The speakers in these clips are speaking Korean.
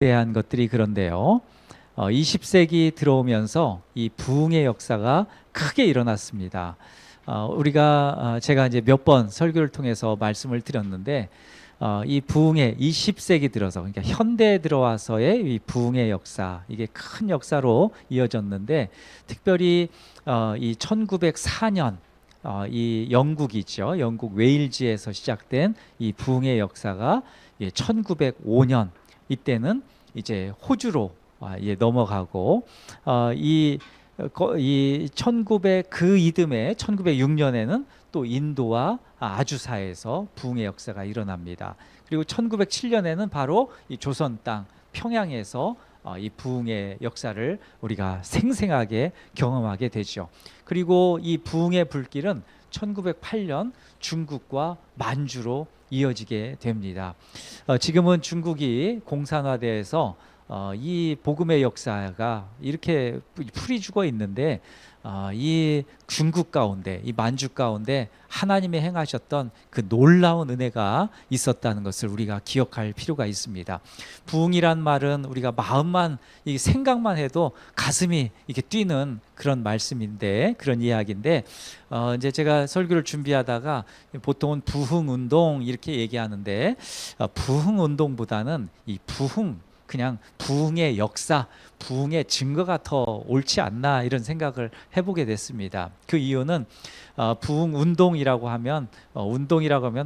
대한 것들이 그런데요. 20세기 들어오면서 이 부흥의 역사가 크게 일어났습니다. 제가 이제 몇 번 설교를 통해서 말씀을 드렸는데 이 부흥의 20세기 들어서, 그러니까 현대에 들어와서의 이 부흥의 역사, 이게 큰 역사로 이어졌는데, 특별히 이 1904년 이 영국이죠. 영국 웨일즈에서 시작된 이 부흥의 역사가 1905년 이때는 이제 호주로 넘어가고, 이 1900 그 이듬해 1906년에는 또 인도와 아주사에서 부흥의 역사가 일어납니다. 그리고 1907년에는 바로 이 조선 땅 평양에서 이 부흥의 역사를 우리가 생생하게 경험하게 되죠. 그리고 이 부흥의 불길은 1908년 중국과 만주로 이어지게 됩니다. 지금은 중국이 공산화돼서 이 복음의 역사가 이렇게 풀이 죽어 있는데, 이 중국 가운데, 이 만주 가운데 하나님이 행하셨던 그 놀라운 은혜가 있었다는 것을 우리가 기억할 필요가 있습니다. 부흥이란 말은 우리가 마음만, 이 생각만 해도 가슴이 이렇게 뛰는 그런 말씀인데, 그런 이야기인데, 이제 제가 설교를 준비하다가 보통은 부흥 운동 이렇게 얘기하는데, 부흥 운동보다는 이 부흥, 그냥 부흥의 역사, 부흥의 증거가 더 옳지 않나, 이런 생각을 해보게 됐습니다. 그 이유는 부흥 운동이라고 하면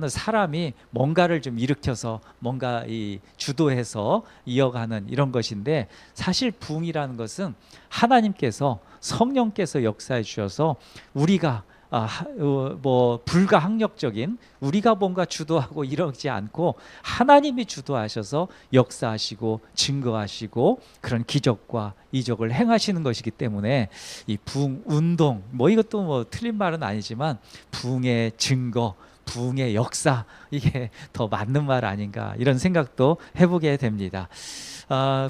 사람이 뭔가를 좀 일으켜서 뭔가 이 주도해서 이어가는 이런 것인데, 사실 부흥이라는 것은 하나님께서, 성령께서 역사해 주셔서 우리가 불가항력적인, 우리가 뭔가 주도하고 이러지 않고 하나님이 주도하셔서 역사하시고 증거하시고 그런 기적과 이적을 행하시는 것이기 때문에, 이 부흥 운동, 이것도 틀린 말은 아니지만 부흥의 증거, 부흥의 역사, 이게 더 맞는 말 아닌가, 이런 생각도 해보게 됩니다.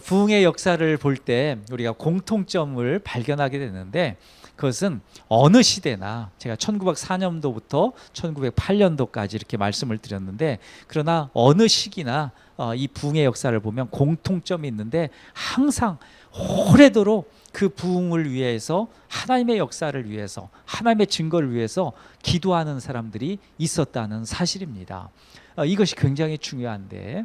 부흥의 역사를 볼 때 우리가 공통점을 발견하게 되는데, 그것은 어느 시대나, 제가 1904년도부터 1908년도까지 이렇게 말씀을 드렸는데, 그러나 어느 시기나 이 부흥의 역사를 보면 공통점이 있는데, 항상 오래도록 그 부흥을 위해서, 하나님의 역사를 위해서, 하나님의 증거를 위해서 기도하는 사람들이 있었다는 사실입니다. 이것이 굉장히 중요한데,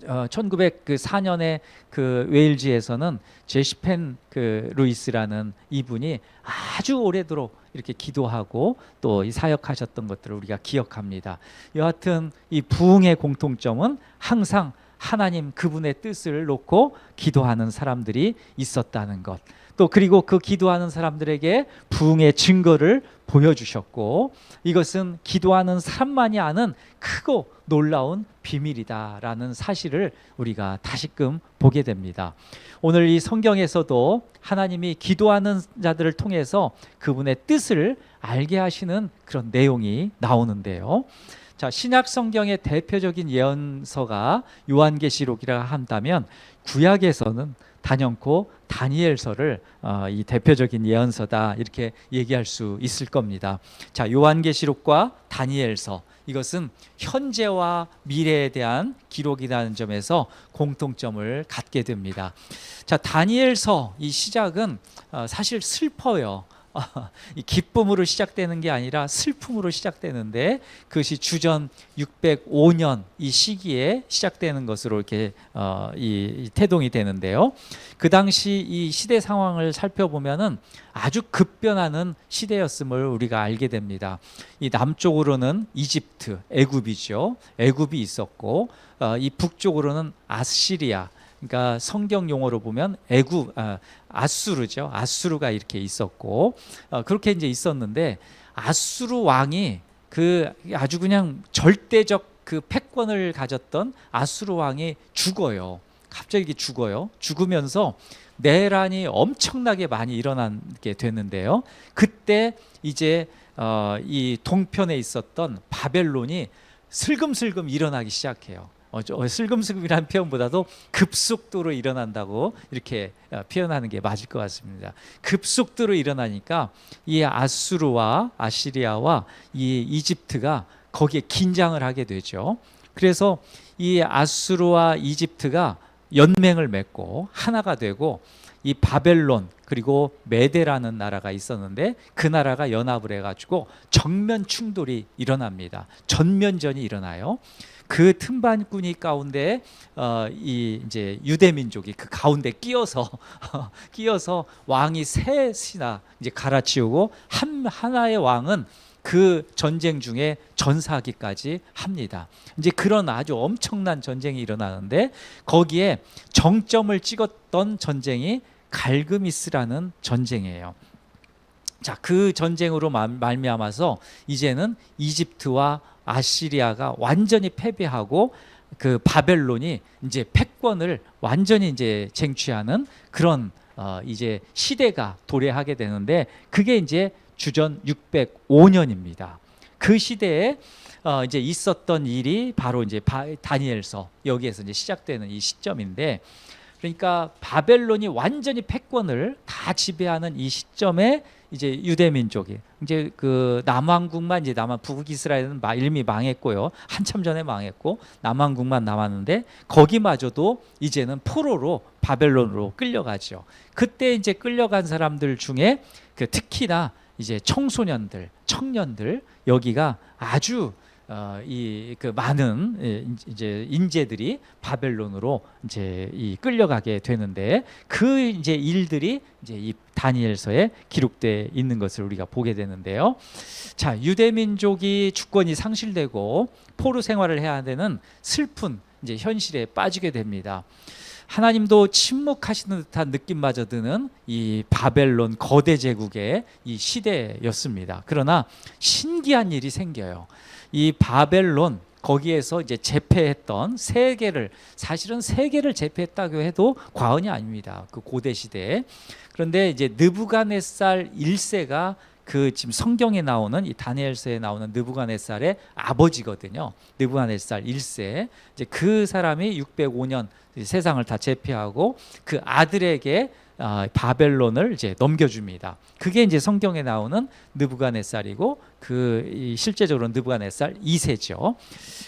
1904년에 그 웨일즈에서는 제시펜 루이스라는 이분이 아주 오래도록 이렇게 기도하고 또 이 사역하셨던 것들을 우리가 기억합니다. 여하튼 이 부흥의 공통점은 항상 하나님 그분의 뜻을 놓고 기도하는 사람들이 있었다는 것, 또 그리고 그 기도하는 사람들에게 부흥의 증거를 보여주셨고, 이것은 기도하는 사람만이 아는 크고 놀라운 비밀이다라는 사실을 우리가 다시금 보게 됩니다. 오늘 이 성경에서도 하나님이 기도하는 자들을 통해서 그분의 뜻을 알게 하시는 그런 내용이 나오는데요. 자, 신약 성경의 대표적인 예언서가 요한계시록이라 한다면, 구약에서는 단연코 다니엘서를 이 대표적인 예언서다, 이렇게 얘기할 수 있을 겁니다. 자, 요한계시록과 다니엘서, 이것은 현재와 미래에 대한 기록이라는 점에서 공통점을 갖게 됩니다. 자, 다니엘서 이 시작은 사실 슬퍼요. 이 기쁨으로 시작되는 게 아니라 슬픔으로 시작되는데, 그것이 주전 605년 이 시기에 시작되는 것으로 이렇게 이 태동이 되는데요. 그 당시 이 시대 상황을 살펴보면은 아주 급변하는 시대였음을 우리가 알게 됩니다. 이 남쪽으로는 이집트, 애굽이죠. 애굽이 있었고, 이 북쪽으로는 아시리아, 그러니까 성경 용어로 보면 아수르죠. 아수르가 이렇게 있었고, 그렇게 이제 있었는데, 아수르 왕이 그 아주 그냥 절대적 그 패권을 가졌던 아수르 왕이 죽어요. 갑자기 죽어요. 죽으면서 내란이 엄청나게 많이 일어나게 되는데요. 그때 이제 이 동편에 있었던 바벨론이 슬금슬금 일어나기 시작해요. 슬금슬금이라는 표현보다도 급속도로 일어난다고 이렇게 표현하는 게 맞을 것 같습니다. 급속도로 일어나니까 이 아수르와 아시리아와 이 이집트가 거기에 긴장을 하게 되죠. 그래서 이 아수르와 이집트가 연맹을 맺고 하나가 되고 이 바벨론 그리고 메대라는 나라가 있었는데 그 나라가 연합을 해가지고 정면 충돌이 일어납니다. 전면전이 일어나요. 그 틈바구니 가운데 이 이제 유대 민족이 그 가운데 끼어서 끼어서 왕이 셋이나 이제 갈아치우고 하나의 왕은 그 전쟁 중에 전사하기까지 합니다. 이제 그런 아주 엄청난 전쟁이 일어나는데 거기에 정점을 찍었던 전쟁이 갈그미스라는 전쟁이에요. 자, 그 전쟁으로 말미암아서 이제는 이집트와 아시리아가 완전히 패배하고 그 바벨론이 이제 패권을 완전히 이제 쟁취하는 그런 이제 시대가 도래하게 되는데 그게 이제 주전 605년입니다. 그 시대에 이제 있었던 일이 바로 이제 다니엘서 여기에서 이제 시작되는 이 시점인데 그러니까 바벨론이 완전히 패권을 다 지배하는 이 시점에 이제 유대 민족이 이제 그 남왕국만 이제 북이스라엘은 이미 망했고요. 한참 전에 망했고 남왕국만 남았는데 거기마저도 이제는 포로로 바벨론으로 끌려가죠. 그때 이제 끌려간 사람들 중에 그 특히나 이제 청소년들, 청년들 여기가 아주 이 그 많은 이제 인재들이 바벨론으로 이제 끌려가게 되는데 그 이제 일들이 이제 이 다니엘서에 기록되어 있는 것을 우리가 보게 되는데요. 자, 유대 민족이 주권이 상실되고 포로 생활을 해야 되는 슬픈 이제 현실에 빠지게 됩니다. 하나님도 침묵하시는 듯한 느낌마저 드는 이 바벨론 거대 제국의 이 시대였습니다. 그러나 신기한 일이 생겨요. 이 바벨론 거기에서 이제 제패했던 사실은 세계를 제패했다고 해도 과언이 아닙니다. 그 고대 시대에. 그런데 이제 느부갓네살 1세가 그 지금 성경에 나오는 이 다니엘서에 나오는 느부갓네살의 아버지거든요. 느부갓네살 1세. 이제 그 사람이 605년 세상을 다 제패하고 그 아들에게 바벨론을 이제 넘겨줍니다. 그게 이제 성경에 나오는 느부갓네살이고 그 실제적으로 느부갓네살 2세죠.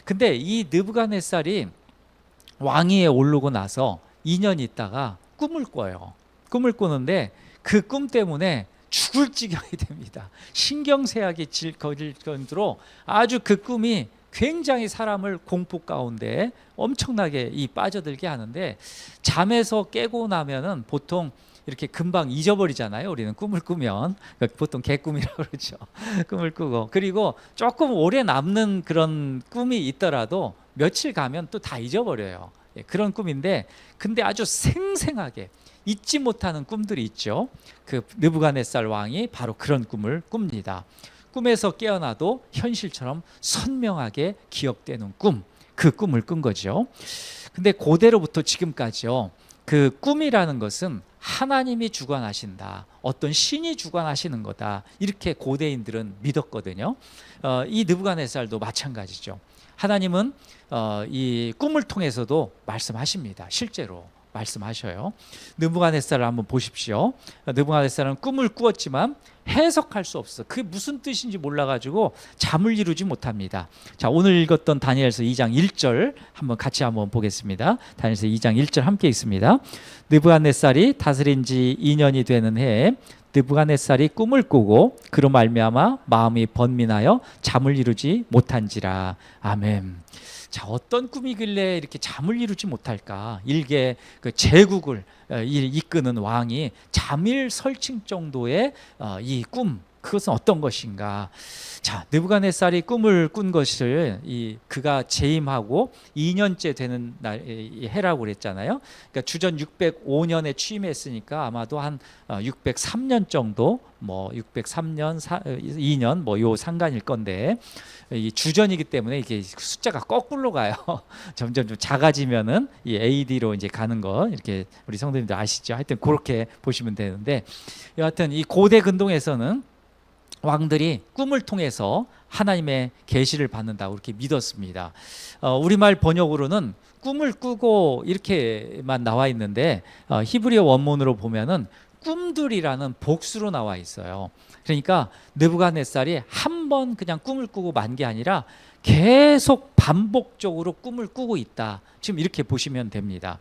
근데 이 느부갓네살이 왕위에 오르고 나서 2년 있다가 꿈을 꿔요. 꿈을 꾸는데 그 꿈 때문에 죽을 지경이 됩니다. 신경쇠약이 걸릴 정도로 아주 그 꿈이 굉장히 사람을 공포 가운데 엄청나게 빠져들게 하는데 잠에서 깨고 나면은 보통 이렇게 금방 잊어버리잖아요. 우리는 꿈을 꾸면 보통 개꿈이라고 그러죠. 꿈을 꾸고 그리고 조금 오래 남는 그런 꿈이 있더라도 며칠 가면 또 다 잊어버려요. 그런 꿈인데 근데 아주 생생하게 잊지 못하는 꿈들이 있죠. 그 느부갓네살 왕이 바로 그런 꿈을 꿉니다. 꿈에서 깨어나도 현실처럼 선명하게 기억되는 꿈, 그 꿈을 꾼 거죠. 근데 고대로부터 지금까지요, 그 꿈이라는 것은 하나님이 주관하신다, 어떤 신이 주관하시는 거다, 이렇게 고대인들은 믿었거든요. 이 느부갓네살도 마찬가지죠. 하나님은 이 꿈을 통해서도 말씀하십니다. 실제로 말씀하셔요. 느부갓네살을 한번 보십시오. 느부갓네살은 꿈을 꾸었지만 해석할 수 없어. 그게 무슨 뜻인지 몰라가지고 잠을 이루지 못합니다. 자, 오늘 읽었던 다니엘서 2장 1절 같이 한번 보겠습니다. 다니엘서 2장 1절 함께 읽습니다. 느부갓네살이 다스린 지 2년이 되는 해에 느부갓네살이 꿈을 꾸고 그로 말미암아 마음이 번민하여 잠을 이루지 못한지라. 아멘. 자, 어떤 꿈이길래 이렇게 잠을 이루지 못할까? 일개 그 제국을 이끄는 왕이 잠일 설친 정도의 이 꿈, 그것은 어떤 것인가? 자, 느부갓네살이 꿈을 꾼 것을 그가 재임하고 2년째 되는 해라고 그랬잖아요. 그러니까 주전 605년에 취임했으니까 아마도 한 603년 정도, 뭐 603년, 2년 뭐 요 상간일 건데, 이 주전이기 때문에 이게 숫자가 거꾸로 가요. 점점 좀 작아지면은 이 AD로 이제 가는 거, 이렇게 우리 성도님들 아시죠? 하여튼 그렇게 보시면 되는데, 여하튼 이 고대 근동에서는 왕들이 꿈을 통해서 하나님의 계시를 받는다고 이렇게 믿었습니다. 우리말 번역으로는 꿈을 꾸고 이렇게만 나와 있는데 히브리어 원문으로 보면은 꿈들이라는 복수로 나와 있어요. 그러니까 느부갓네살이 한 번 그냥 꿈을 꾸고 만 게 아니라 계속 반복적으로 꿈을 꾸고 있다. 지금 이렇게 보시면 됩니다.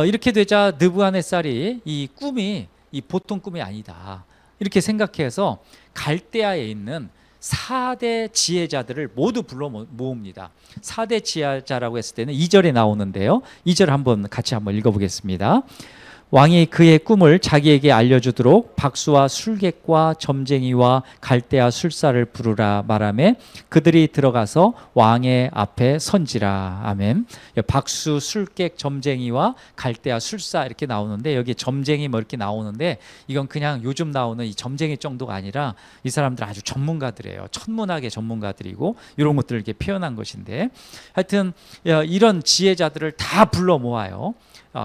이렇게 되자 느부갓네살이 이 꿈이 이 보통 꿈이 아니다. 이렇게 생각해서 갈대아에 있는 4대 지혜자들을 모두 불러 모읍니다. 4대 지혜자라고 했을 때는 2절에 나오는데요. 2절 같이 한번 읽어보겠습니다. 왕이 그의 꿈을 자기에게 알려주도록 박수와 술객과 점쟁이와 갈대아 술사를 부르라 말하매 그들이 들어가서 왕의 앞에 선지라. 아멘. 박수, 술객, 점쟁이와 갈대아 술사 이렇게 나오는데 여기 점쟁이 뭐 이렇게 나오는데 이건 그냥 요즘 나오는 이 점쟁이 정도가 아니라 이 사람들 아주 전문가들이에요. 천문학의 전문가들이고 이런 것들을 이렇게 표현한 것인데 하여튼 이런 지혜자들을 다 불러 모아요.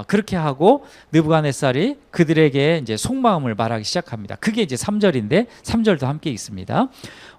그렇게 하고 느부갓네살이 그들에게 이제 속마음을 말하기 시작합니다. 그게 이제 3절인데 3절도 함께 있습니다.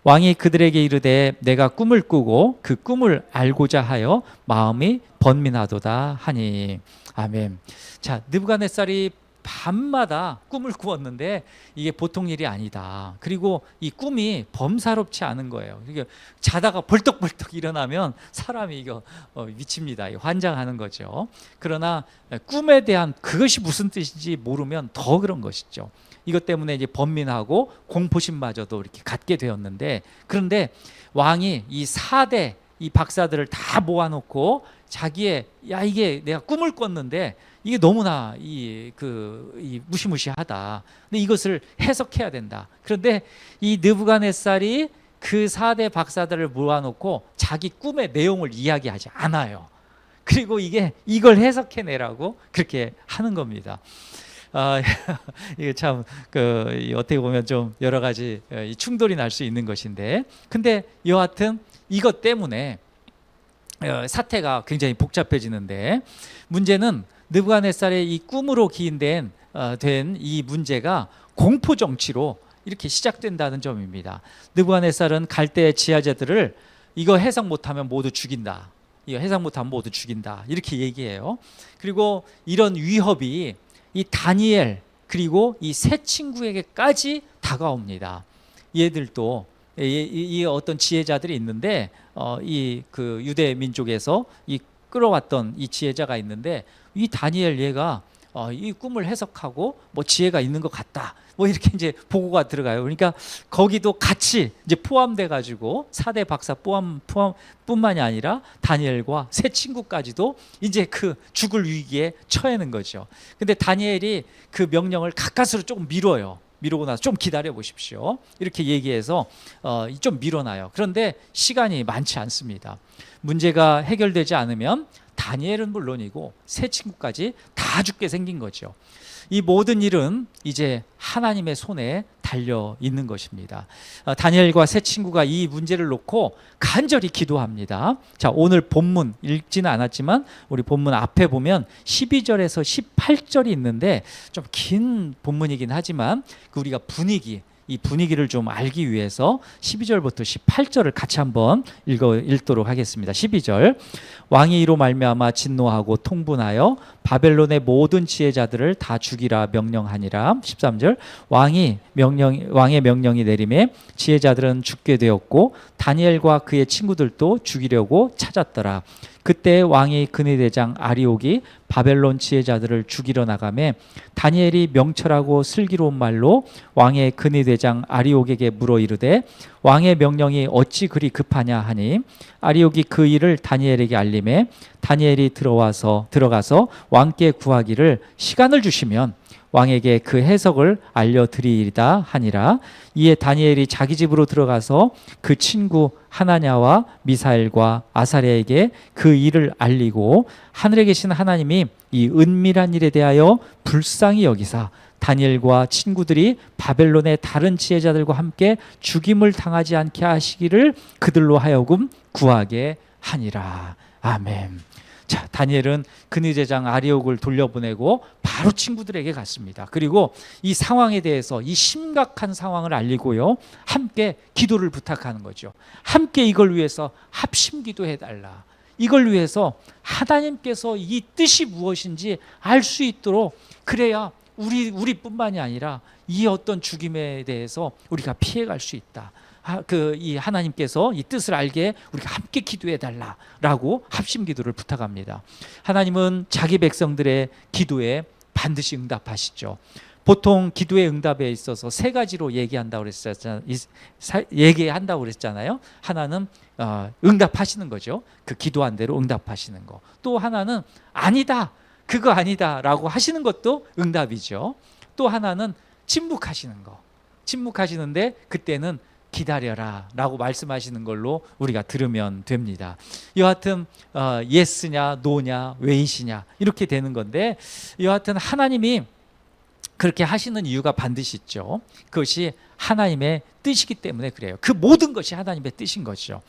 왕이 그들에게 이르되 내가 꿈을 꾸고 그 꿈을 알고자 하여 마음이 번민하도다 하니. 아멘. 자, 느부갓네살이 밤마다 꿈을 꾸었는데 이게 보통 일이 아니다. 그리고 이 꿈이 범사롭지 않은 거예요. 이게 자다가 벌떡벌떡 일어나면 사람이 이거 미칩니다. 환장하는 거죠. 그러나 꿈에 대한 그것이 무슨 뜻인지 모르면 더 그런 것이죠. 이것 때문에 이제 번민하고 공포심마저도 이렇게 갖게 되었는데 그런데 왕이 이 4대 이 박사들을 다 모아놓고 자기의 이게 내가 꿈을 꿨는데 이게 너무나 이 무시무시하다. 근데 이것을 해석해야 된다. 그런데 이 느부갓네살이 그 4대 박사들을 모아놓고 자기 꿈의 내용을 이야기하지 않아요. 그리고 이걸 해석해내라고 그렇게 하는 겁니다. 이게 참 어떻게 보면 좀 여러 가지 충돌이 날 수 있는 것인데, 근데 여하튼 이것 때문에 사태가 굉장히 복잡해지는데 문제는 느부갓네살의 이 꿈으로 기인된 이 문제가 공포 정치로 이렇게 시작된다는 점입니다. 느부갓네살은 갈대 지혜자들을 이거 해석 못하면 모두 죽인다. 이거 해석 못하면 모두 죽인다. 이렇게 얘기해요. 그리고 이런 위협이 이 다니엘 그리고 이 세 친구에게까지 다가옵니다. 얘들도 이 어떤 지혜자들이 있는데 이 유대 민족에서 이 끌어왔던 이 지혜자가 있는데 이 다니엘 얘가 이 꿈을 해석하고 뭐 지혜가 있는 것 같다. 뭐 이렇게 이제 보고가 들어가요. 그러니까 거기도 같이 이제 포함돼 가지고 4대 박사 뿐만이 아니라 다니엘과 세 친구까지도 이제 죽을 위기에 처해는 거죠. 근데 다니엘이 그 명령을 가까스로 조금 미뤄요. 미루고 나서 좀 기다려 보십시오. 이렇게 얘기해서 좀 밀어놔요. 그런데 시간이 많지 않습니다. 문제가 해결되지 않으면 다니엘은 물론이고 세 친구까지 다 죽게 생긴 거죠. 이 모든 일은 이제 하나님의 손에 달려 있는 것입니다. 다니엘과 세 친구가 이 문제를 놓고 간절히 기도합니다. 자, 오늘 본문 읽지는 않았지만 우리 본문 앞에 보면 12절에서 18절이 있는데 좀 긴 본문이긴 하지만 우리가 이 분위기를 좀 알기 위해서 12절부터 18절을 같이 한번 읽도록 하겠습니다. 12절. 왕이 이로 말미암아 진노하고 통분하여 바벨론의 모든 지혜자들을 다 죽이라 명령하니라. 13절. 왕의 명령이 내림에 지혜자들은 죽게 되었고 다니엘과 그의 친구들도 죽이려고 찾았더라. 그때 왕이 근위대장 아리옥이 바벨론 지혜자들을 죽이러 나가매 다니엘이 명철하고 슬기로운 말로 왕의 근위대장 아리옥에게 물어 이르되 왕의 명령이 어찌 그리 급하냐 하니 아리옥이 그 일을 다니엘에게 알림해 다니엘이 들어가서 왕께 구하기를 시간을 주시면 왕에게 그 해석을 알려드리리다 하니라. 이에 다니엘이 자기 집으로 들어가서 그 친구 하나냐와 미사엘과 아사랴에게 그 일을 알리고 하늘에 계신 하나님이 이 은밀한 일에 대하여 불쌍히 여기사 다니엘과 친구들이 바벨론의 다른 지혜자들과 함께 죽임을 당하지 않게 하시기를 그들로 하여금 구하게 하니라. 아멘. 자, 다니엘은 근위대장 아리옥을 돌려보내고 바로 친구들에게 갔습니다. 그리고 이 상황에 대해서 이 심각한 상황을 알리고요, 함께 기도를 부탁하는 거죠. 함께 이걸 위해서 합심 기도해달라. 이걸 위해서 하나님께서 이 뜻이 무엇인지 알 수 있도록, 그래야 우리뿐만이 아니라 이 어떤 죽임에 대해서 우리가 피해갈 수 있다. 이 하나님께서 이 뜻을 알게 우리가 함께 기도해 달라라고 합심 기도를 부탁합니다. 하나님은 자기 백성들의 기도에 반드시 응답하시죠. 보통 기도의 응답에 있어서 세 가지로 얘기한다고 그랬잖아요. 하나는 응답하시는 거죠. 그 기도한 대로 응답하시는 거. 또 하나는 아니다, 그거 아니다라고 하시는 것도 응답이죠. 또 하나는 침묵하시는 거. 침묵하시는데 그때는 기다려라 라고 말씀하시는 걸로 우리가 들으면 됩니다. 여하튼 예스냐 노냐 웨이시냐 이렇게 되는 건데, 여하튼 하나님이 그렇게 하시는 이유가 반드시 있죠. 그것이 하나님의 뜻이기 때문에 그래요. 그 모든 것이 하나님의 뜻인 거죠.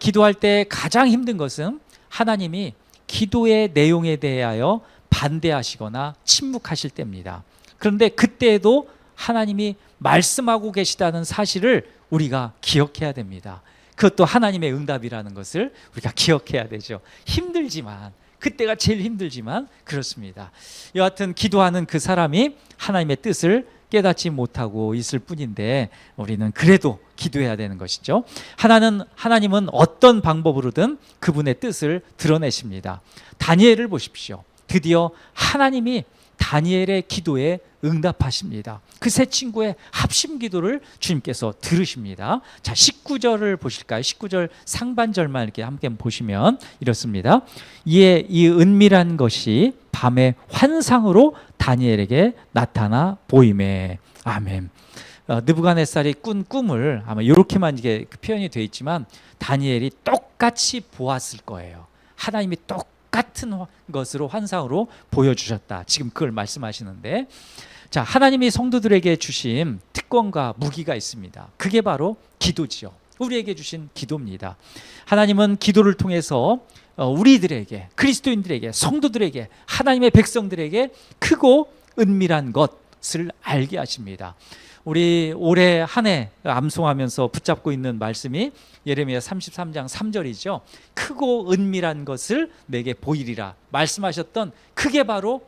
기도할 때 가장 힘든 것은 하나님이 기도의 내용에 대하여 반대하시거나 침묵하실 때입니다. 그런데 그때에도 하나님이 말씀하고 계시다는 사실을 우리가 기억해야 됩니다. 그것도 하나님의 응답이라는 것을 우리가 기억해야 되죠. 힘들지만, 그때가 제일 힘들지만 그렇습니다. 여하튼 기도하는 그 사람이 하나님의 뜻을 깨닫지 못하고 있을 뿐인데 우리는 그래도 기도해야 되는 것이죠. 하나님은 어떤 방법으로든 그분의 뜻을 드러내십니다. 다니엘을 보십시오. 드디어 하나님이 다니엘의 기도에 응답하십니다. 그 세 친구의 합심 기도를 주님께서 들으십니다. 자, 19절을 보실까요? 19절 상반절만 이렇게 함께 보시면 이렇습니다. 이에 이 은밀한 것이 밤의 환상으로 다니엘에게 나타나 보이매. 아멘. 느부갓네살이 꾼 꿈을 아마 이렇게만 이게 표현이 되어 있지만 다니엘이 똑같이 보았을 거예요. 하나님이 똑같은 것으로 환상으로 보여주셨다. 지금 그걸 말씀하시는데, 자, 하나님이 성도들에게 주신 특권과 무기가 있습니다. 그게 바로 기도지요. 우리에게 주신 기도입니다. 하나님은 기도를 통해서 우리들에게, 그리스도인들에게, 성도들에게, 하나님의 백성들에게 크고 은밀한 것을 알게 하십니다. 우리 올해 한 해 암송하면서 붙잡고 있는 말씀이 예레미야 33장 3절이죠. 크고 은밀한 것을 내게 보이리라 말씀하셨던, 그게 바로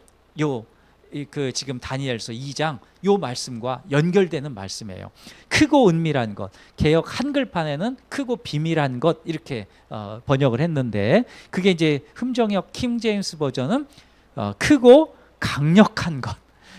지금 다니엘서 2장 요 말씀과 연결되는 말씀이에요. 크고 은밀한 것, 개역 한글판에는 크고 비밀한 것 이렇게 번역을 했는데, 그게 이제 흠정역 킹 제임스 버전은 크고 강력한 것,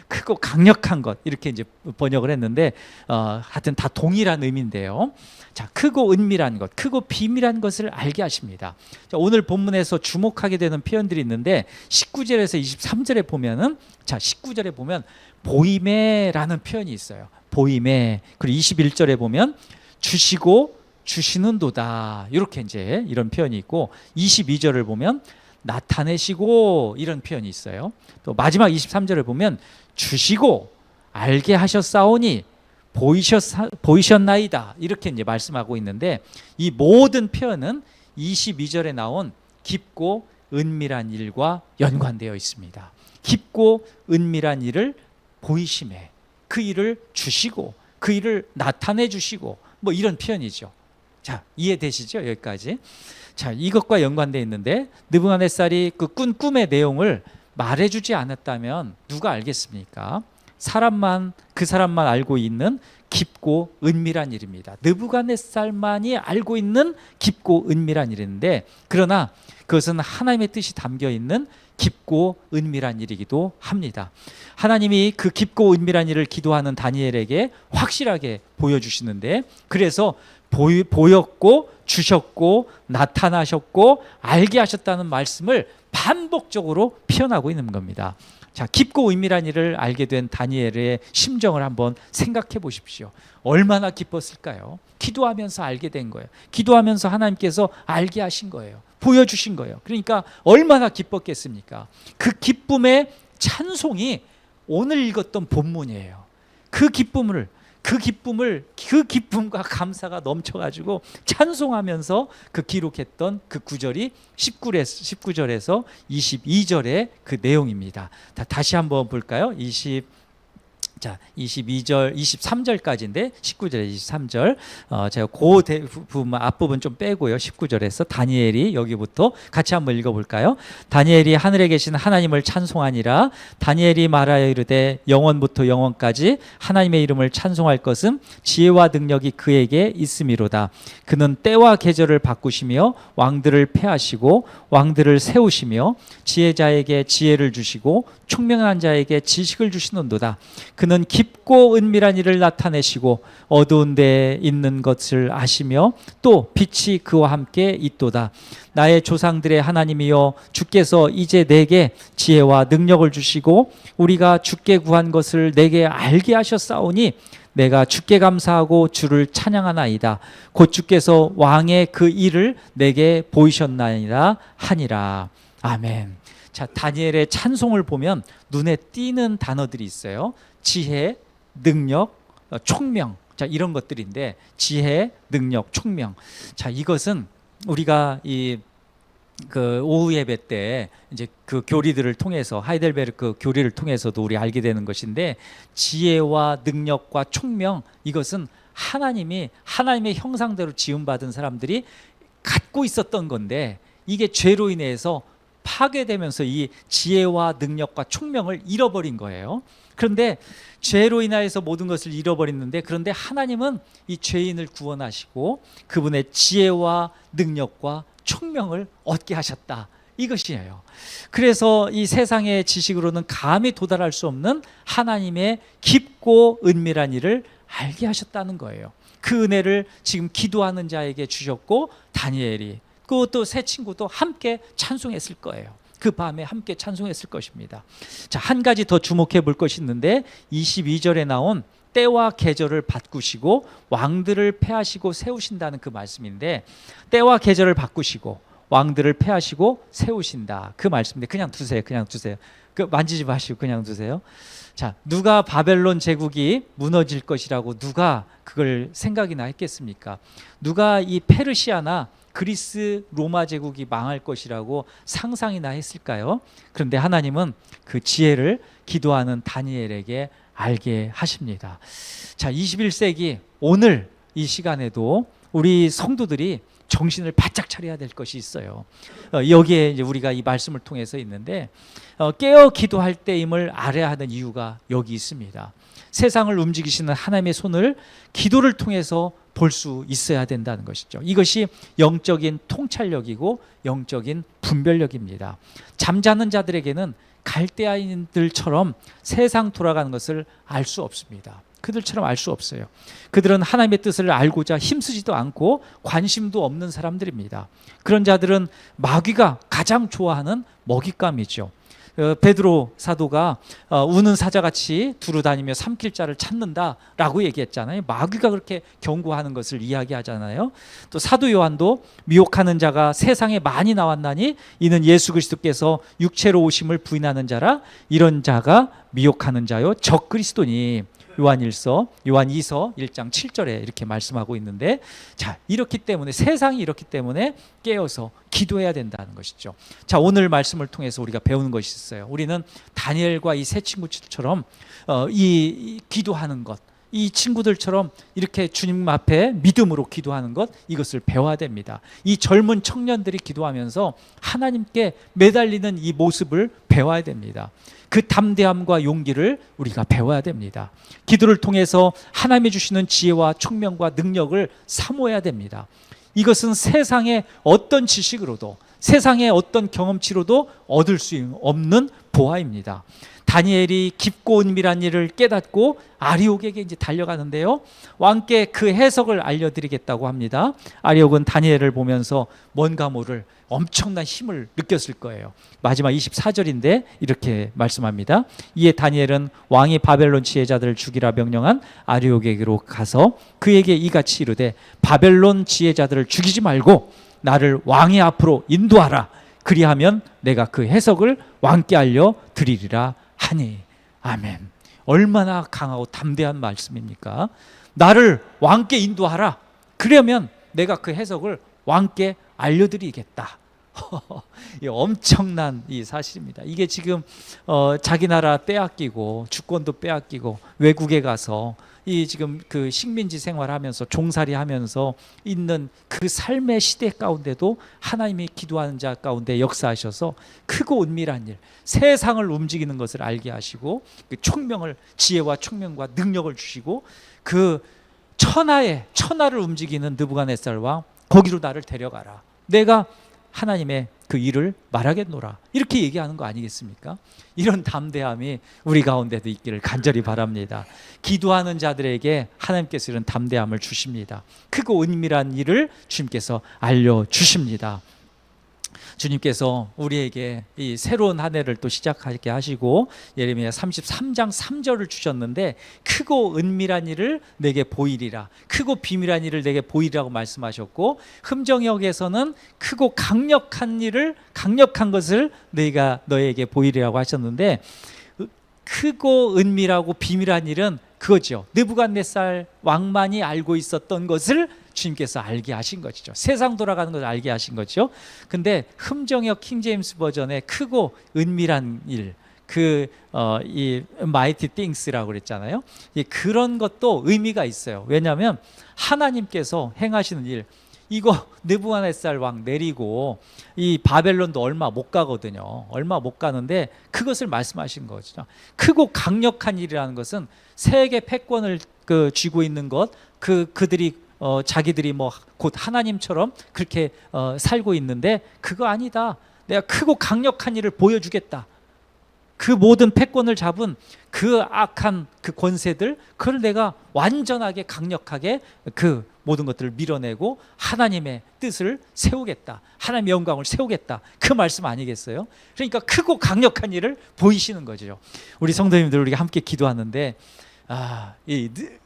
크고 강력한 것 이렇게 이제 번역을 했는데 하여튼 다 동일한 의미인데요. 자, 크고 은밀한 것, 크고 비밀한 것을 알게 하십니다. 자, 오늘 본문에서 주목하게 되는 표현들이 있는데 19절에서 23절에 보면은, 자, 19절에 보면 보임에라는 표현이 있어요. 보임에. 그리고 21절에 보면 주시고 주시는도다 이렇게 이제 이런 표현이 있고, 22절을 보면 나타내시고 이런 표현이 있어요. 또 마지막 23절을 보면 주시고 알게 하셨사오니 보이셨나이다 이렇게 이제 말씀하고 있는데, 이 모든 표현은 22절에 나온 깊고 은밀한 일과 연관되어 있습니다. 깊고 은밀한 일을 보이심에, 그 일을 주시고 그 일을 나타내 주시고 뭐 이런 표현이죠. 자, 이해되시죠? 여기까지. 자, 이것과 연관되어 있는데, 느부갓네살이 그 꾼 꿈의 내용을 말해주지 않았다면 누가 알겠습니까? 그 사람만 알고 있는 깊고 은밀한 일입니다. 느부갓네살만이 알고 있는 깊고 은밀한 일인데, 그러나 그것은 하나님의 뜻이 담겨 있는 깊고 은밀한 일이기도 합니다. 하나님이 그 깊고 은밀한 일을 기도하는 다니엘에게 확실하게 보여주시는데, 그래서 보였고 주셨고 나타나셨고 알게 하셨다는 말씀을 반복적으로 표현하고 있는 겁니다. 자, 깊고 은밀한 일을 알게 된 다니엘의 심정을 한번 생각해 보십시오. 얼마나 기뻤을까요? 기도하면서 알게 된 거예요. 기도하면서 하나님께서 알게 하신 거예요. 보여주신 거예요. 그러니까 얼마나 기뻤겠습니까? 그 기쁨의 찬송이 오늘 읽었던 본문이에요. 그 기쁨과 감사가 넘쳐가지고 찬송하면서 그 기록했던 그 구절이 19절에서 22절의 그 내용입니다. 다시 한번 볼까요? 자, 22절, 23절까지인데 19절에 23절 제가 그 부분 앞부분 좀 빼고요. 19절에서 다니엘이 여기부터 같이 한번 읽어볼까요? 다니엘이 하늘에 계신 하나님을 찬송하니라. 다니엘이 말하여 이르되 영원부터 영원까지 하나님의 이름을 찬송할 것은 지혜와 능력이 그에게 있음이로다. 그는 때와 계절을 바꾸시며 왕들을 패하시고 왕들을 세우시며 지혜자에게 지혜를 주시고 총명한 자에게 지식을 주시는도다. 그는 깊고 은밀한 일을 나타내시고 어두운 데에 있는 것을 아시며 또 빛이 그와 함께 있도다. 나의 조상들의 하나님이여 주께서 이제 내게 지혜와 능력을 주시고 우리가 주께 구한 것을 내게 알게 하셨사오니 내가 주께 감사하고 주를 찬양하나이다. 곧 주께서 왕의 그 일을 내게 보이셨나이다 하니라. 아멘. 자, 다니엘의 찬송을 보면 눈에 띄는 단어들이 있어요. 지혜, 능력, 총명. 자, 이런 것들인데 지혜, 능력, 총명. 자, 이것은 우리가 그 오후 예배 때 이제 그 교리들을 통해서 하이델베르크 교리를 통해서도 우리 알게 되는 것인데 지혜와 능력과 총명 이것은 하나님이 하나님의 형상대로 지음받은 사람들이 갖고 있었던 건데 이게 죄로 인해서 파괴되면서 이 지혜와 능력과 총명을 잃어버린 거예요. 그런데 죄로 인하여서 모든 것을 잃어버렸는데 그런데 하나님은 이 죄인을 구원하시고 그분의 지혜와 능력과 총명을 얻게 하셨다. 이것이에요. 그래서 이 세상의 지식으로는 감히 도달할 수 없는 하나님의 깊고 은밀한 일을 알게 하셨다는 거예요. 그 은혜를 지금 기도하는 자에게 주셨고 다니엘이 또 새 친구도 함께 찬송했을 거예요. 그 밤에 함께 찬송했을 것입니다. 자, 한 가지 더 주목해 볼 것이 있는데 22절에 나온 때와 계절을 바꾸시고 왕들을 패하시고 세우신다는 그 말씀인데 때와 계절을 바꾸시고 왕들을 패하시고 세우신다 그 말씀인데 그냥 두세요. 그 만지지 마시고 그냥 두세요. 자, 누가 바벨론 제국이 무너질 것이라고 누가 그걸 생각이나 했겠습니까? 누가 이 페르시아나 그리스 로마 제국이 망할 것이라고 상상이나 했을까요? 그런데 하나님은 그 지혜를 기도하는 다니엘에게 알게 하십니다. 자, 21세기 오늘 이 시간에도 우리 성도들이 정신을 바짝 차려야 될 것이 있어요. 여기에 이제 우리가 이 말씀을 통해서 있는데 깨어 기도할 때임을 알아야 하는 이유가 여기 있습니다. 세상을 움직이시는 하나님의 손을 기도를 통해서 볼 수 있어야 된다는 것이죠. 이것이 영적인 통찰력이고 영적인 분별력입니다. 잠자는 자들에게는 갈대아인들처럼 세상 돌아가는 것을 알 수 없습니다. 그들처럼 알 수 없어요. 그들은 하나님의 뜻을 알고자 힘쓰지도 않고 관심도 없는 사람들입니다. 그런 자들은 마귀가 가장 좋아하는 먹잇감이죠. 베드로 사도가 우는 사자같이 두루 다니며 삼킬 자를 찾는다라고 얘기했잖아요. 마귀가 그렇게 경고하는 것을 이야기하잖아요. 또 사도 요한도 미혹하는 자가 세상에 많이 나왔나니 이는 예수 그리스도께서 육체로 오심을 부인하는 자라 이런 자가 미혹하는 자요 적 그리스도니 요한 2서 1장 7절에 이렇게 말씀하고 있는데 자, 이렇기 때문에 세상이 이렇기 때문에 깨어서 기도해야 된다는 것이죠. 자, 오늘 말씀을 통해서 우리가 배우는 것이 있어요. 우리는 다니엘과 이 세 친구들처럼 이 기도하는 것, 이 친구들처럼 이렇게 주님 앞에 믿음으로 기도하는 것 이것을 배워야 됩니다. 이 젊은 청년들이 기도하면서 하나님께 매달리는 이 모습을 배워야 됩니다. 그 담대함과 용기를 우리가 배워야 됩니다. 기도를 통해서 하나님이 주시는 지혜와 총명과 능력을 사모해야 됩니다. 이것은 세상의 어떤 지식으로도 세상의 어떤 경험치로도 얻을 수 없는 보화입니다. 다니엘이 깊고 은밀한 일을 깨닫고 아리옥에게 이제 달려가는데요. 왕께 그 해석을 알려드리겠다고 합니다. 아리옥은 다니엘을 보면서 뭔가 모를 엄청난 힘을 느꼈을 거예요. 마지막 24절인데 이렇게 말씀합니다. 이에 다니엘은 왕이 바벨론 지혜자들을 죽이라 명령한 아리옥에게로 가서 그에게 이같이 이르되 바벨론 지혜자들을 죽이지 말고 나를 왕의 앞으로 인도하라. 그리하면 내가 그 해석을 왕께 알려드리리라 하니. 아멘. 얼마나 강하고 담대한 말씀입니까? 나를 왕께 인도하라. 그러면 내가 그 해석을 왕께 알려드리겠다. 이 엄청난 이 사실입니다. 이게 지금 자기 나라 빼앗기고 주권도 빼앗기고 외국에 가서 이 지금 그 식민지 생활하면서 종살이하면서 있는 그 삶의 시대 가운데도 하나님이 기도하는 자 가운데 역사하셔서 크고 은밀한 일, 세상을 움직이는 것을 알게 하시고 그 총명을 지혜와 총명과 능력을 주시고 그 천하를 움직이는 느부갓네살 왕 거기로 나를 데려가라. 내가 하나님의 그 일을 말하겠노라. 이렇게 얘기하는 거 아니겠습니까? 이런 담대함이 우리 가운데도 있기를 간절히 바랍니다. 기도하는 자들에게 하나님께서 이런 담대함을 주십니다. 크고 은밀한 일을 주님께서 알려주십니다. 주님께서 우리에게 이 새로운 한 해를 또 시작하게 하시고 예레미야 33장 3절을 주셨는데 크고 은밀한 일을 내게 보이리라, 크고 비밀한 일을 내게 보이리라고 말씀하셨고 흠정역에서는 크고 강력한 것을 내가 너에게 보이리라고 하셨는데 크고 은밀하고 비밀한 일은 그거죠. 느부갓네살 왕만이 알고 있었던 것을 주님께서 알게 하신 것이죠. 세상 돌아가는 것을 알게 하신 거죠. 근데 흠정역 킹제임스 버전의 크고 은밀한 일, 이 mighty things라고 그랬잖아요. 그런 것도 의미가 있어요. 왜냐하면 하나님께서 행하시는 일, 이거 느부갓네살 왕 내리고 이 바벨론도 얼마 못 가거든요. 얼마 못 가는데 그것을 말씀하신 거죠. 크고 강력한 일이라는 것은 세계 패권을 쥐고 있는 것, 그들이 자기들이 뭐 곧 하나님처럼 그렇게 살고 있는데 그거 아니다. 내가 크고 강력한 일을 보여주겠다. 그 모든 패권을 잡은 그 악한 그 권세들, 그걸 내가 완전하게 강력하게 그 모든 것들을 밀어내고 하나님의 뜻을 세우겠다. 하나님의 영광을 세우겠다. 그 말씀 아니겠어요? 그러니까 크고 강력한 일을 보이시는 거죠. 우리 성도님들, 우리가 함께 기도하는데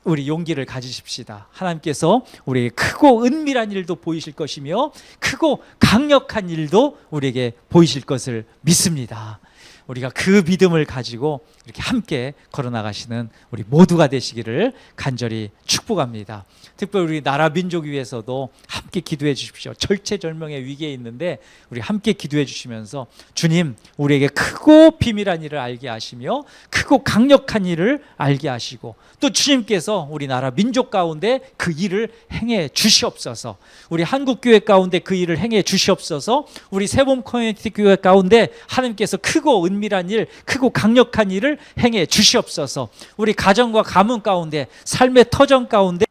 우리 용기를 가지십시다. 하나님께서 우리에게 크고 은밀한 일도 보이실 것이며 크고 강력한 일도 우리에게 보이실 것을 믿습니다. 우리가 그 믿음을 가지고 이렇게 함께 걸어나가시는 우리 모두가 되시기를 간절히 축복합니다. 특별히 우리 나라 민족 위해서도 함께 기도해 주십시오. 절체절명의 위기에 있는데 우리 함께 기도해 주시면서 주님, 우리에게 크고 비밀한 일을 알게 하시며 크고 강력한 일을 알게 하시고 또 주님께서 우리 나라 민족 가운데 그 일을 행해 주시옵소서. 우리 한국교회 가운데 그 일을 행해 주시옵소서. 우리 세봄 커뮤니티 교회 가운데 하나님께서 크고 은밀한 일, 크고 강력한 일을 행해 주시옵소서. 우리 가정과 가문 가운데, 삶의 터전 가운데